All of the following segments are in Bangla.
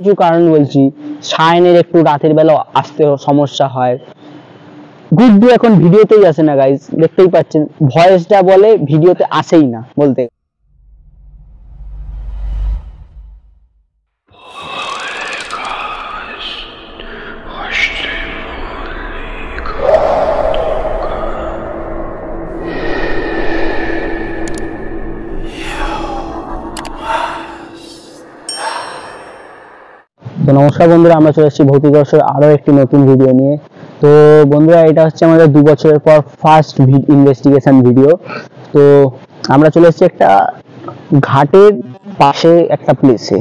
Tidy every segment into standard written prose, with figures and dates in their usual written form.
কিছু কারণ বলছি। সায়নের একটু রাতের বেলা আসতে সমস্যা হয়, গুড্ডু এখন ভিডিওতেই আসে না গাইস, দেখতেই পাচ্ছেন ভয়েসটা বলে ভিডিওতে আসেই না বলতে। তো নমস্কার বন্ধুরা, আমরা চলে এসেছি ভৌতিক রহস্যের আরো একটি নতুন ভিডিও নিয়ে। তো বন্ধুরা, এটা হচ্ছে আমাদের 2 বছরের পর ফার্স্ট ইনভেস্টিগেশন ভিডিও। তো আমরা চলে এসেছি একটা ঘাটের পাশে একটা প্লেসে,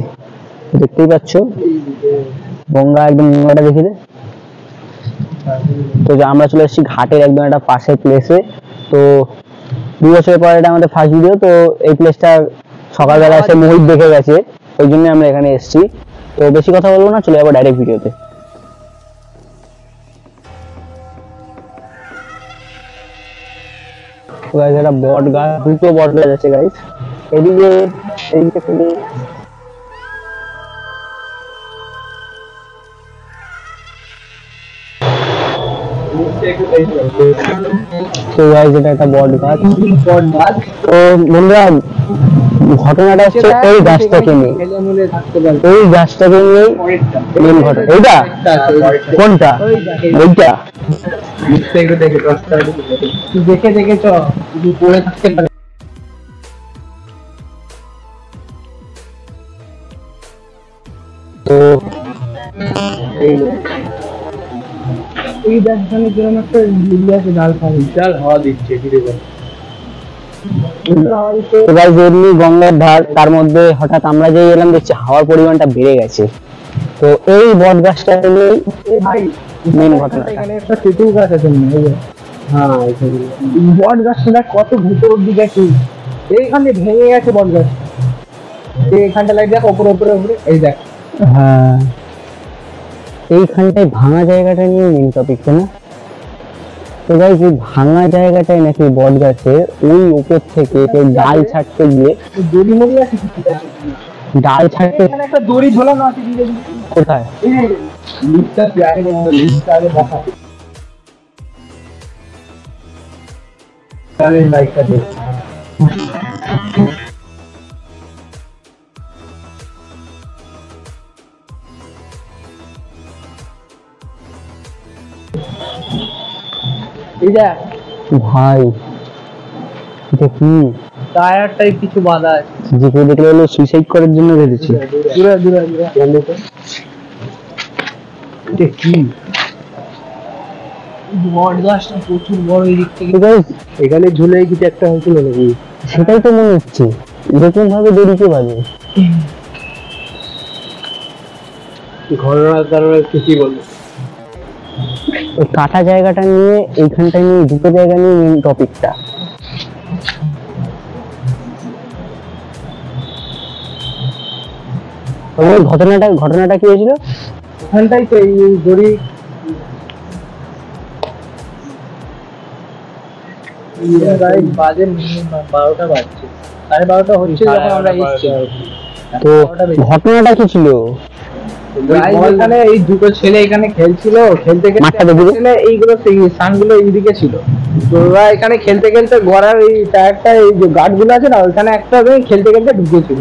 দেখতেই পাচ্ছ গঙ্গা, একদম গঙ্গাটা দেখে দে। তো আমরা চলে এসেছি ঘাটের একদম একটা পাশের প্লেসে। তো 2 বছরের পর এটা আমাদের ফার্স্ট ভিডিও। তো এই প্লেসটা সকালবেলা এসে মোহিত দেখে গেছে, ওই জন্য আমরা এখানে এসেছি। তো বেশি কথা বলবো না, চলে যাবো ডাইরেক্ট ভিডিওতে। একটা বট গাছ, দুটো বট গাছ আছে গাইস, এদিকে এদিকে। তো গাইস এটা একটা বট গাছ। তো বন্ধুরা, ঘটনাটা হচ্ছে এই গাছটাকে নিয়ে, এই গাছটাকে নিয়ে মেন ঘটনা। এইটা কোনটা? ওইটা দেখে দেখে চ পড়ে থাকতে পারে। তো এই গাছখানে যেরকম একটা লিলি আছে, ডাল খালি ডাল হাওয়া দিচ্ছে ধীরে ধীরে। এমনি গঙ্গার ধার, তার মধ্যে হঠাৎ আমরা যে এলাম দেখছি হাওয়ার পরিমাণটা বেড়ে গেছে। তো এই বট গাছটা নিয়েই মেন ঘটনা। এখানে একটা তেঁতুল গাছ আছে, হ্যাঁ বট গাছটা কত ভিতর দিকে আছে, এইখানে ভেঙে গেছে বট গাছ। এইখানটা লাইট দেখ, ওপরে ওপরে ওপরে এই দেখ। হ্যাঁ, এইখানটায় ভাঙা জায়গাটা নিয়ে মেন টপিকটা না। তো গাইস এই ভাঙা জায়গাটায় নাকি বট গাছে ওই উপর থেকে ডাল ছাড়তে গিয়ে দড়ি মরি আছে, ডাল ছাড়তে এখানে একটা দড়ি ঝোলানো আছে। কোথায়? এই লিস্টটা আগে লিস্টটা আগে দেখা, তাহলে লাইকটা দে। ভাই এটা কি? টায়ারটাই কিছু বাধা আছে, যে কেউ দেখলে হলো সুইসাইড করার জন্য বেঁধেছি। এটা কি? বট গাছটা প্রচুর বড়, এই দিক থেকে এখানে ঝুলে কিছু একটা হয়েছিল নাকি? সেটাই তো মনে হচ্ছে, এরকম ভাবে দেরিতে বাজে। ঘটনার কারণে কি বলবো, ওই কাটা জায়গাটা নিয়ে, এইখানটা নিয়ে, দুটো জায়গা নিয়ে মেন টপিকটা। ঘটনাটা কি হয়েছিল ওখানটাই? তো এই দড়ি বাজে 12টা বাজছে, 12:30 হচ্ছে যখন আমরা এসেছি। তো ঘটনাটা কি ছিল? এখানে এই দুটো ছেলে এখানে খেলছিল, খেলতে খেলতে এইগুলো সানগুলো এইদিকে ছিল। তো ওরা এখানে খেলতে খেলতে গড়ার এই টায়ারটা, এই যে গার্ড গুলো আছে না, ওইখানে একটা খেলতে খেলতে ঢুকেছিল।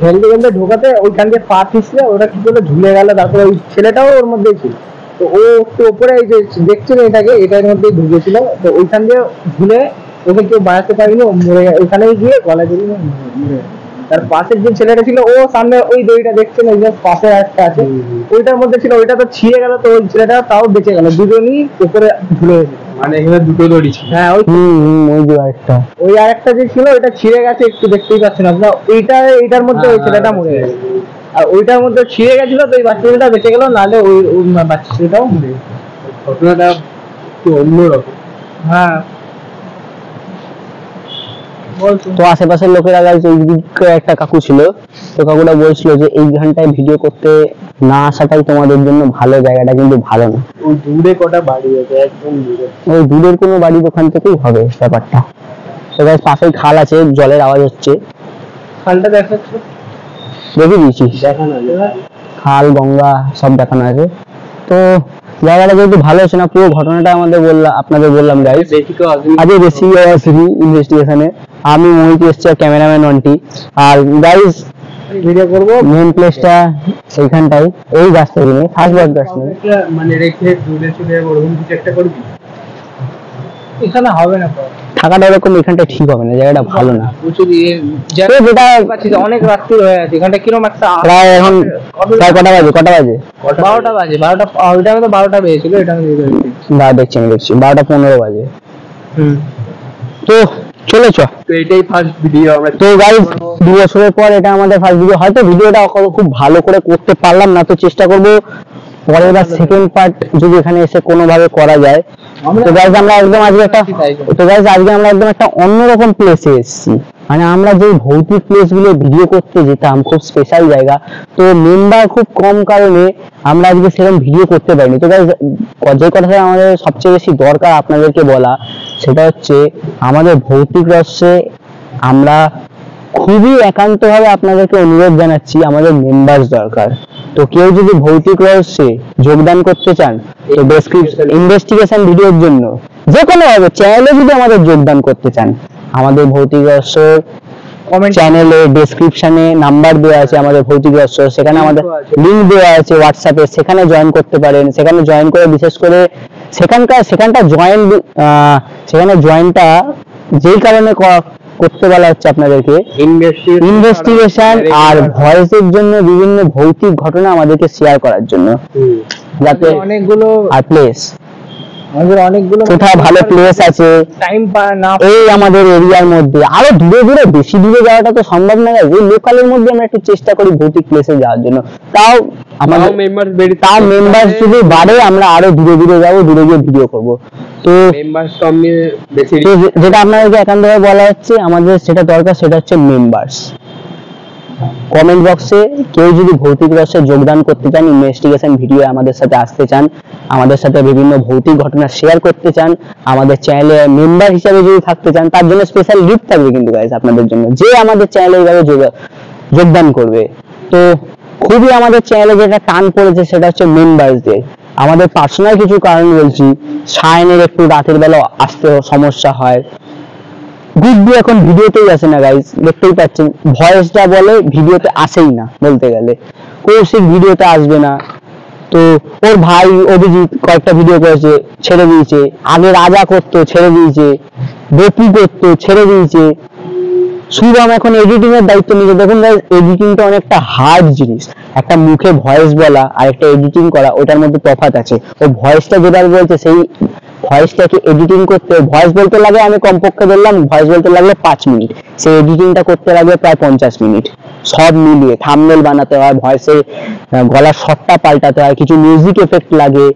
খেলতে খেলতে ঢোকাতে ওইখান দিয়ে পা পিছলে ওরা কি করে ঝুলে গেল। তারপরে ওই ছেলেটাও ওর মধ্যেই ছিল। তো ও একটু ওপরে, এই যে দেখছেন এটাকে, এটার মধ্যেই ঢুকেছিল। তো ওইখান দিয়ে ঝুলে ওকে কেউ বাঁচাতে পারেনি, ও মরে ওইখানেই গিয়ে গলা জড়িয়ে মরে। তার পাশের যে ছেলেটা ছিল, ও সামনে ওই দড়িটা দেখছেন, ওই যে পাশে একটা আছে, ওইটার মধ্যে ছিল, ওইটা তো ছিঁড়ে গেল। তো ওই ছেলেটা তাও বেঁচে গেল, দুজনই উপরে ঝুলে গেছে। মানে এখানে দুটো দড়ি ছিল। হ্যাঁ, ওই আরেকটা যে ছিল ওইটা ছিঁড়ে গেছে, একটু দেখতেই পাচ্ছেন আপনারা। এইটার মধ্যে ওই ছেলেটা মরে গেছে, আর ওইটার মধ্যে ছিঁড়ে গেছিল। তো ওই বাচ্চা ছেলেটা বেঁচে গেল, নাহলে ওই বাচ্চা ছেলেটাও মরে গেছে। ঘটনাটা একটু অন্যরকম। হ্যাঁ, তো আশেপাশের লোকেরা একটা কাকু ছিল, তো কাকুটা বলছিল যে এই ঘন্টায় ভিডিও করতে না আসাটাই তোমাদের জন্য ভালো, জায়গাটা কিন্তু ভালো না। ওই দূরে কটা বাড়ি আছে, একদম দূরে, ওই দূরের কোনো বাড়ি ওখান থেকেই হবে ব্যাপারটা। তো গাইস পাশেই খাল আছে, জলের আওয়াজ হচ্ছে। খালটা দেখাচ্ছ? দেখে দিয়েছি, দেখা না খাল গঙ্গা সব দেখানো আছে। তো জায়গাটা যেহেতু ভালো আছে না, পুরো ঘটনাটা আপনাদের বললাম গাইস। আজকে বেশি আসেনি ইনভেস্টিগেশনে, আমি মোহিত এসছি আর ক্যামেরাম্যান নন্টি। আর গাইস ভিডিও করবো মেন প্লেসটা সেইখানটাই, এই গাছটা কিনে ফার্স্ট বার গাছ নেই মানে রেখে দূরে চলে যাবো ওরকম কিছু একটা করবি, এখানে হবে না থাকাটা এরকম, এখানটা ঠিক হবে না, জায়গাটা ভালো না। যেটা অনেক রাত্রি হয়ে আছে এখানটা, কিরকম একটা প্রায় এখন প্রায় কটা বাজে 12টা বাজে। 12টা ওই টাইমে তো 12টা বেজেছিল, এটা আমি দেখছি 12:15 বাজে। তো চলে চ, তো এটাই ফার্স্ট ভিডিও আমরা। তো গাইস 2 বছরের পর এটা আমাদের ফার্স্ট ভিডিও। হয়তো ভিডিওটা খুব ভালো করে করতে পারলাম না, তো চেষ্টা করব পরের বার সেকেন্ড পার্ট যদি এখানে এসে কোনোভাবে করা যায়। তো গাইস আমরা একদম আজকে একটা অন্যরকম প্লেসে এসেছি, মানে আমরা যে ভৌতিক প্লেস গুলো ভিডিও করতে যেতাম, খুব স্পেশাল জায়গা, তো মেম্বার খুব কম কারণে আমরা আজকে সেরকম ভিডিও করতে পারিনি। তো গাইস যে কথাটা আমাদের সবচেয়ে বেশি দরকার আপনাদেরকে বলা, সেটা হচ্ছে আমাদের ভৌতিক রহস্যে আমরা খুবই একান্তভাবে আপনাদেরকে অনুরোধ জানাচ্ছি, আমাদের মেম্বার্স দরকার। তো কেউ যদি ভৌতিক রহস্যে যোগদান করতে চান, তো ডেসক্রিপশন ইনভেস্টিগেশন ভিডিওর জন্য যে কোনো ভাবে চ্যানেলে যদি আমাদের যোগদান করতে চান, আমাদের ভৌতিক রহস্য চ্যানেলে ডেসক্রিপশনে নাম্বার দেওয়া আছে আমাদের ভৌতিক রহস্য, সেখানে আমাদের লিংক দেওয়া আছে হোয়াটসঅ্যাপে, সেখানে জয়েন করতে পারেন। সেখানে জয়েন করে বিশেষ করে সেখানে জয়েনটা যেই কারণে করতে বলা হচ্ছে আপনাদেরকে, ইনভেস্টিগেশন আর ভয়েসের জন্য, বিভিন্ন ভৌতিক ঘটনা আমাদেরকে শেয়ার করার জন্য, যাতে অনেকগুলো আর প্লেস কোথাও ভালো প্লেস আছে টাইম পায় না এই আমাদের এরিয়ার মধ্যে। আরো দূরে বেশি দূরে যাওয়াটা তো সম্ভব না, এই লোকালের মধ্যে আমরা একটু চেষ্টা করি ভৌতিক প্লেসে যাওয়ার জন্য। তাও আমাদের মেম্বার যদি বাড়ে, আমরা আরো দূরে যাবো, দূরে গিয়ে ভিডিও করবো। তো যেটা আপনাদেরকে একান্তভাবে বলা হচ্ছে, আমাদের সেটা দরকার, সেটা হচ্ছে মেম্বার্স। কমেন্ট বক্সে কেউ যদি ভৌতিক রহস্যে যোগদান করতে চান, ইনভেস্টিগেশন ভিডিও আমাদের সাথে আসতে চান, আমাদের সাথে বিভিন্ন ভৌতিক ঘটনা শেয়ার করতে চান, আমাদের চ্যানেলে মেম্বার হিসেবে যদি থাকতে চান, তার জন্য স্পেশাল গিফট থাকবে কিন্তু গাইস আপনাদের জন্য, যে আমাদের চ্যানেলে এইভাবে যোগদান করবে। তো খুবই আমাদের চ্যানেলে যেটা টান পড়েছে সেটা হচ্ছে মেম্বারসদের। আমাদের পার্সোনাল কিছু কারণ বলছি, সায়নের একটু রাতের বেলা আসতে সমস্যা হয়, গুড্ডু এখন ভিডিওতেই আসে না গাইস, দেখতেই পাচ্ছেন, ভয়েসটা বলে ভিডিওতে আসেই না বলতে গেলে, কৌশিক ভিডিওতে আসবে না। তো ওর ভাই অভিজিৎ কয়েকটা ভিডিও করেছে, ছেড়ে দিয়েছে। আগে রাজা করতো, ছেড়ে দিয়েছে। বেপি করতো, ছেড়ে দিয়েছে। শুভম এখন এডিটিং এর দায়িত্ব নিয়েছে। দেখুন গাইস, এডিটিংটা অনেকটা হার্ড জিনিস, একটা মুখে ভয়েস বলা আর একটা এডিটিং করা, ওটার মধ্যে তফাৎ আছে। ও ভয়েসটা যেটা বলছে, সেই ভয়েসটাকে এডিটিং করতে, ভয়েস বলতে লাগে, আমি কমপক্ষে বললাম ভয়েস বলতে লাগলে 5 মিনিট, সেই এডিটিংটা করতে লাগবে প্রায় 50 মিনিট, সব মিলিয়ে থাম্বনেল বানাতে হয়, ভয়েসে গলার শটটা পাল্টাতে হয়, কিছু মিউজিক এফেক্ট লাগে,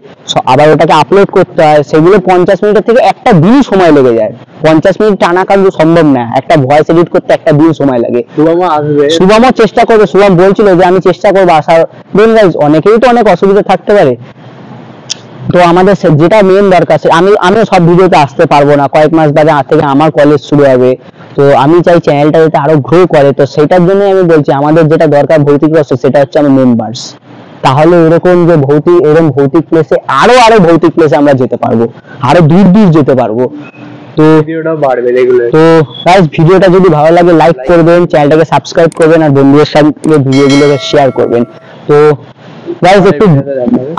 আবার ওটাকে আপলোড করতে হয়, সেগুলো 50 মিনিটের থেকে একটা দিন সময় লেগে যায়। 50 মিনিট টানা কাজ সম্ভব না, একটা ভয়েস এডিট করতে একটা দিন সময় লাগে। শুভমও চেষ্টা করবে, শুভম বলছিল যে আমি চেষ্টা করবো আসার। দিন গাইজ, অনেকেই তো অনেক অসুবিধা থাকতে পারে, তো আমাদের যেটা মেন দরকার, আমিও সব ভিডিওতে আসতে পারবো না, কয়েক মাস বাদে থেকে আমার কলেজ শুরু হবে, তো আমি চাই চ্যানেলটা যাতে আরো গ্রো করে। তো সেটার জন্য আমি বলছি, আমাদের যেটা দরকার ভৌতিক রহস্য, সেটা হচ্ছে আমার মেম্বার্স। তাহলে এরকম ভৌতিক প্লেসে আরো ভৌতিক প্লেসে আমরা যেতে পারবো, আরো দূর যেতে পারবো। তো ভিডিওটা বাড়বে রেগুলার। তো গাইস, ভিডিওটা যদি ভালো লাগে লাইক করবেন, চ্যানেলটাকে সাবস্ক্রাইব করবেন, আর বন্ধুদের সাথে ভিডিওগুলোকে শেয়ার করবেন। তো গাইস, একটু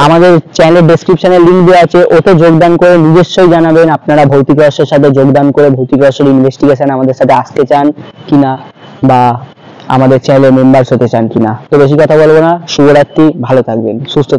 আমাদের চ্যানেলের ডেসক্রিপশনে লিংক দেওয়া আছে, ওতে যোগদান করে নিজস্বই জানাবেন আপনারা ভৌতিক রহস্যের সাথে যোগদান করে ভৌতিক রহস্যের ইনভেস্টিগেশন আমাদের সাথে আসতে চান কিনা, বা আমাদের চ্যানেলের মেম্বারস হতে চান কিনা। তো বেশি কথা বলবো না, শুভরাত্রি, ভালো থাকবেন, সুস্থ